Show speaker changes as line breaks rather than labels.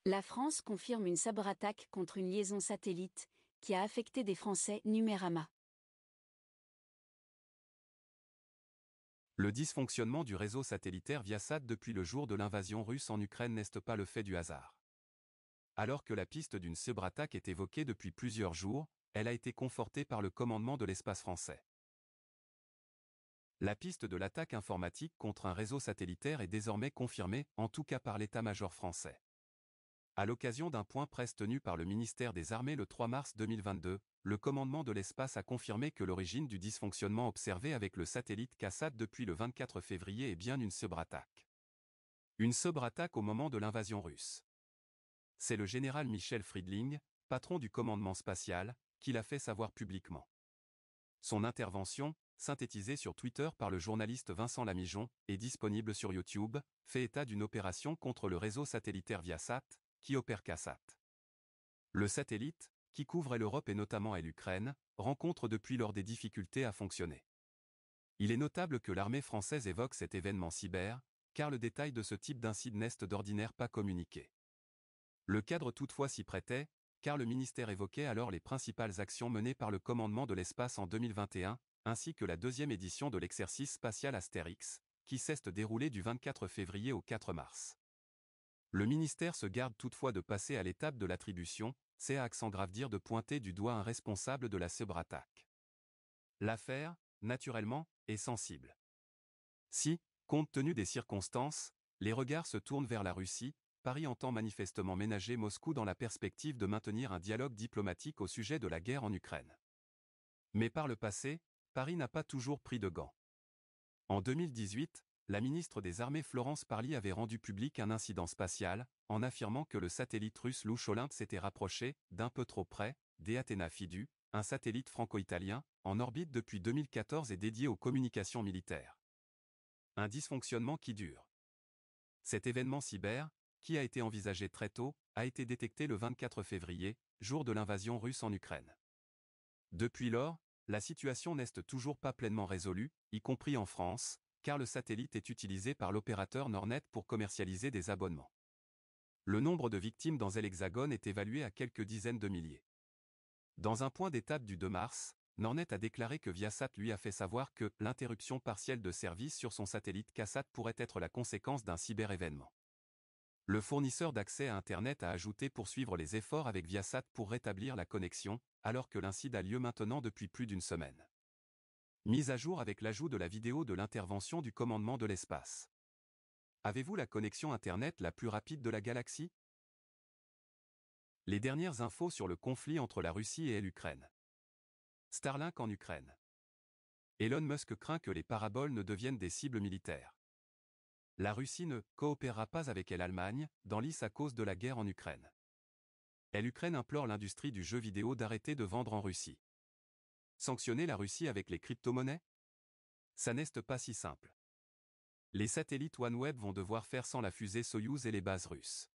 La France confirme une cyberattaque contre une liaison satellite qui a affecté des Français. Numérama.
Le dysfonctionnement du réseau satellitaire Viasat depuis le jour de l'invasion russe en Ukraine n'est pas le fait du hasard. Alors que la piste d'une cyberattaque est évoquée depuis plusieurs jours, elle a été confortée par le commandement de l'espace français. La piste de l'attaque informatique contre un réseau satellitaire est désormais confirmée, en tout cas par l'état-major français. À l'occasion d'un point presse tenu par le ministère des Armées le 3 mars 2022, le commandement de l'espace a confirmé que l'origine du dysfonctionnement observé avec le satellite KSAT depuis le 24 février est bien une cyberattaque. Une cyberattaque au moment de l'invasion russe. C'est le général Michel Friedling, patron du commandement spatial, qui l'a fait savoir publiquement. Son intervention, synthétisée sur Twitter par le journaliste Vincent Lamijon, est disponible sur YouTube, fait état d'une opération contre le réseau satellitaire Viasat, qui opère KSAT. Le satellite, qui couvrait l'Europe et notamment l'Ukraine, rencontre depuis lors des difficultés à fonctionner. Il est notable que l'armée française évoque cet événement cyber, car le détail de ce type d'incident n'est d'ordinaire pas communiqué. Le cadre toutefois s'y prêtait, car le ministère évoquait alors les principales actions menées par le commandement de l'espace en 2021, ainsi que la deuxième édition de l'exercice spatial Astérix, qui s'est déroulé du 24 février au 4 mars. Le ministère se garde toutefois de passer à l'étape de l'attribution, c'est à accent grave dire de pointer du doigt un responsable de la cyberattaque. L'affaire, naturellement, est sensible. Si, compte tenu des circonstances, les regards se tournent vers la Russie, Paris entend manifestement ménager Moscou dans la perspective de maintenir un dialogue diplomatique au sujet de la guerre en Ukraine. Mais par le passé, Paris n'a pas toujours pris de gants. En 2018, la ministre des Armées Florence Parly avait rendu public un incident spatial, en affirmant que le satellite russe Louche Olympe s'était rapproché, d'un peu trop près, d'Athéna Fidu, un satellite franco-italien, en orbite depuis 2014 et dédié aux communications militaires. Un dysfonctionnement qui dure. Cet événement cyber, qui a été envisagé très tôt, a été détecté le 24 février, jour de l'invasion russe en Ukraine. Depuis lors, la situation n'est toujours pas pleinement résolue, y compris en France, car le satellite est utilisé par l'opérateur Nornet pour commercialiser des abonnements. Le nombre de victimes dans l'Hexagone est évalué à quelques dizaines de milliers. Dans un point d'étape du 2 mars, Nornet a déclaré que Viasat lui a fait savoir que l'interruption partielle de service sur son satellite KSAT pourrait être la conséquence d'un cyberévénement. Le fournisseur d'accès à Internet a ajouté poursuivre les efforts avec Viasat pour rétablir la connexion, alors que l'incident a lieu maintenant depuis plus d'une semaine. Mise à jour avec l'ajout de la vidéo de l'intervention du commandement de l'espace. Avez-vous la connexion Internet la plus rapide de la galaxie? Les dernières infos sur le conflit entre la Russie et l'Ukraine. Starlink en Ukraine. Elon Musk craint que les paraboles ne deviennent des cibles militaires. La Russie ne coopérera pas avec l'Allemagne, dans l'IS à cause de la guerre en Ukraine. L'Ukraine implore l'industrie du jeu vidéo d'arrêter de vendre en Russie. Sanctionner la Russie avec les crypto-monnaies? Ça n'est pas si simple. Les satellites OneWeb vont devoir faire sans la fusée Soyouz et les bases russes.